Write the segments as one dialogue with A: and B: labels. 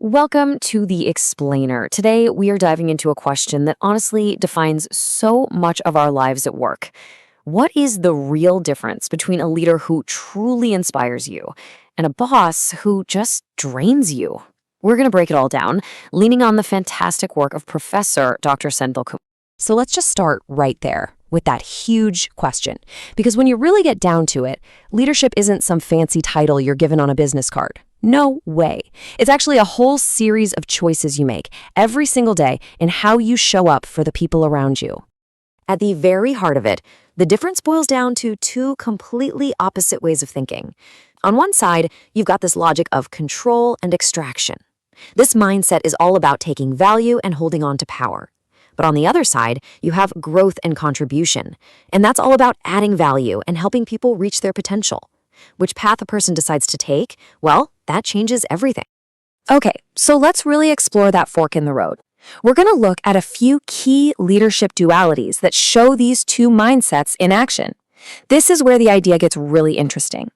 A: Welcome to The Explainer. Today, we are diving into a question that honestly defines so much of our lives at work. What is the real difference between a leader who truly inspires you and a boss who just drains you? We're going to break it all down, leaning on the fantastic work of Professor Dr. Senthil Kumar.
B: So let's just start right there with that huge question. Because when you really get down to it, leadership isn't some fancy title you're given on a business card. No way. It's actually a whole series of choices you make every single day in how you show up for the people around you. At the very heart of it, the difference boils down to two completely opposite ways of thinking. On one side, you've got this logic of control and extraction. This mindset is all about taking value and holding on to power. But on the other side, you have growth and contribution, and that's all about adding value and helping people reach their potential. Which path a person decides to take, well, that changes everything. Okay, so let's really explore that fork in the road. We're going to look at a few key leadership dualities that show these two mindsets in action. This is where the idea gets really interesting.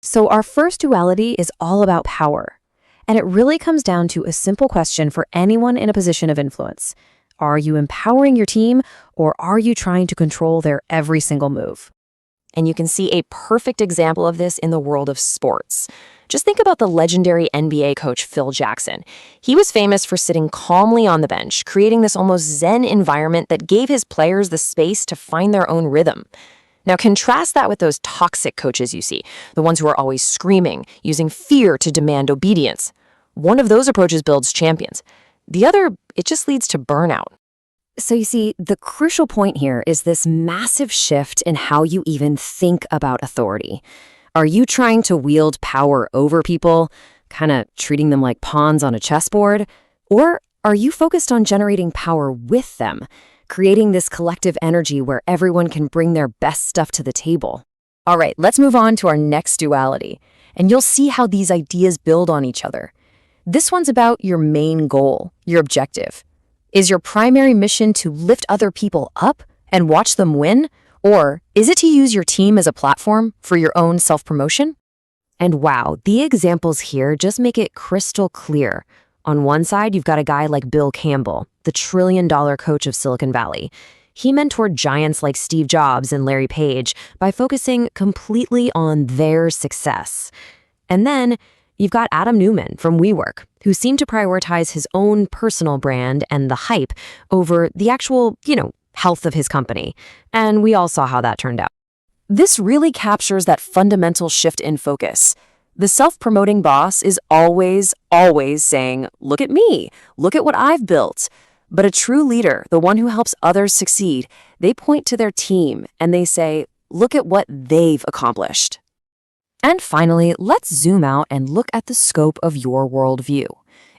B: So our first duality is all about power, and it really comes down to a simple question for anyone in a position of influence. Are you empowering your team, or are you trying to control their every single move? And you can see a perfect example of this in the world of sports. Just think about the legendary NBA coach Phil Jackson. He was famous for sitting calmly on the bench, creating this almost zen environment that gave his players the space to find their own rhythm. Now contrast that with those toxic coaches you see, the ones who are always screaming, using fear to demand obedience. One of those approaches builds champions. The other, it just leads to burnout. So you see, the crucial point here is this massive shift in how you even think about authority. Are you trying to wield power over people, kind of treating them like pawns on a chessboard? Or are you focused on generating power with them, creating this collective energy where everyone can bring their best stuff to the table? All right, let's move on to our next duality, and you'll see how these ideas build on each other. This one's about your main goal, your objective. Is your primary mission to lift other people up and watch them win? Or is it to use your team as a platform for your own self-promotion? And wow, the examples here just make it crystal clear. On one side, you've got a guy like Bill Campbell, the trillion-dollar coach of Silicon Valley. He mentored giants like Steve Jobs and Larry Page by focusing completely on their success. And then you've got Adam Neumann from WeWork, who seemed to prioritize his own personal brand and the hype over the actual, health of his company. And we all saw how that turned out. This really captures that fundamental shift in focus. The self-promoting boss is always saying, look at me, look at what I've built. But a true leader, the one who helps others succeed, they point to their team and they say, look at what they've accomplished. And finally, let's zoom out and look at the scope of your worldview.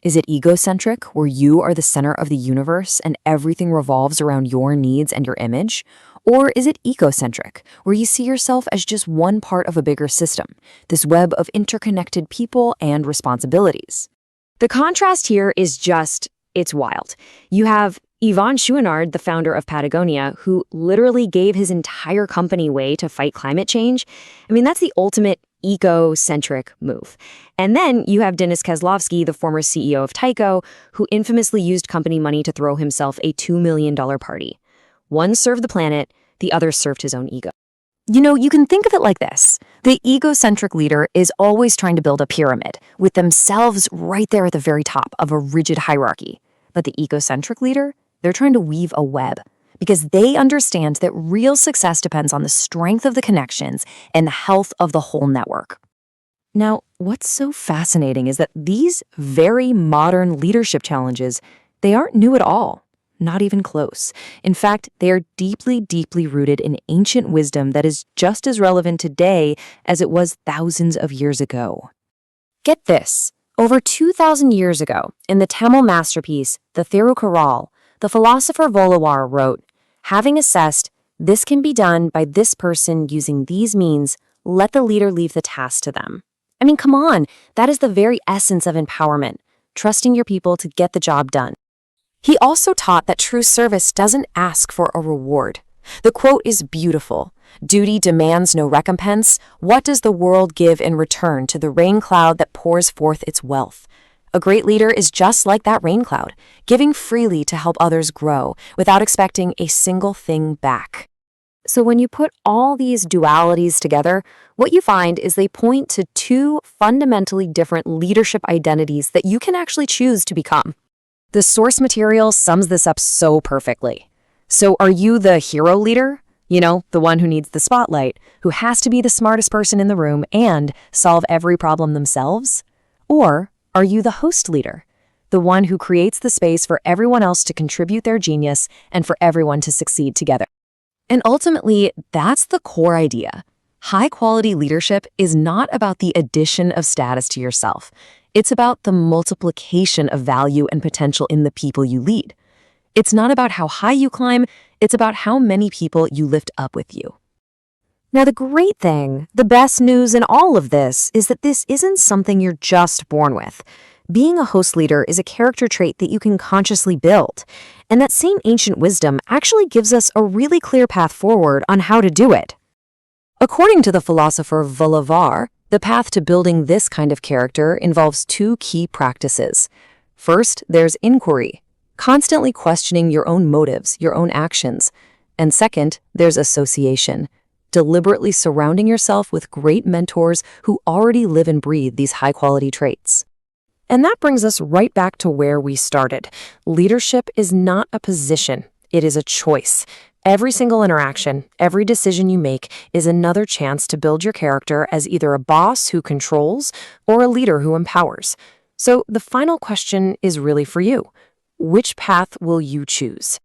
B: Is it egocentric, where you are the center of the universe and everything revolves around your needs and your image? Or is it ecocentric, where you see yourself as just one part of a bigger system, this web of interconnected people and responsibilities? The contrast here is it's wild. You have Yvon Chouinard, the founder of Patagonia, who literally gave his entire company away to fight climate change. That's the ultimate ecocentric move. And then you have Denis Kozlovsky, the former CEO of Tyco, who infamously used company money to throw himself a $2 million party. One served the planet, the other served his own ego. You can think of it like this. The egocentric leader is always trying to build a pyramid, with themselves right there at the very top of a rigid hierarchy. But the ecocentric leader, they're trying to weave a web, because they understand that real success depends on the strength of the connections and the health of the whole network. Now, what's so fascinating is that these very modern leadership challenges, they aren't new at all, not even close. In fact, they are deeply, deeply rooted in ancient wisdom that is just as relevant today as it was thousands of years ago. Get this. Over 2,000 years ago, in the Tamil masterpiece, the Thirukkural, the philosopher Volawar wrote, having assessed, this can be done by this person using these means, let the leader leave the task to them. Come on, that is the very essence of empowerment, trusting your people to get the job done. He also taught that true service doesn't ask for a reward. The quote is beautiful. Duty demands no recompense. What does the world give in return to the rain cloud that pours forth its wealth? A great leader is just like that rain cloud, giving freely to help others grow without expecting a single thing back.
A: So when you put all these dualities together, what you find is they point to two fundamentally different leadership identities that you can actually choose to become.
B: The source material sums this up so perfectly. So are you the hero leader? You know, the one who needs the spotlight, who has to be the smartest person in the room and solve every problem themselves? Or are you the host leader, the one who creates the space for everyone else to contribute their genius and for everyone to succeed together? And ultimately, that's the core idea. High-quality leadership is not about the addition of status to yourself. It's about the multiplication of value and potential in the people you lead. It's not about how high you climb, it's about how many people you lift up with you.
A: Now, the great thing, the best news in all of this, is that this isn't something you're just born with. Being a host leader is a character trait that you can consciously build. And that same ancient wisdom actually gives us a really clear path forward on how to do it.
B: According to the philosopher Volavar, the path to building this kind of character involves two key practices. First, there's inquiry, constantly questioning your own motives, your own actions. And second, there's association, deliberately surrounding yourself with great mentors who already live and breathe these high-quality traits. And that brings us right back to where we started. Leadership is not a position, it is a choice. Every single interaction, every decision you make is another chance to build your character as either a boss who controls or a leader who empowers. So the final question is really for you. Which path will you choose?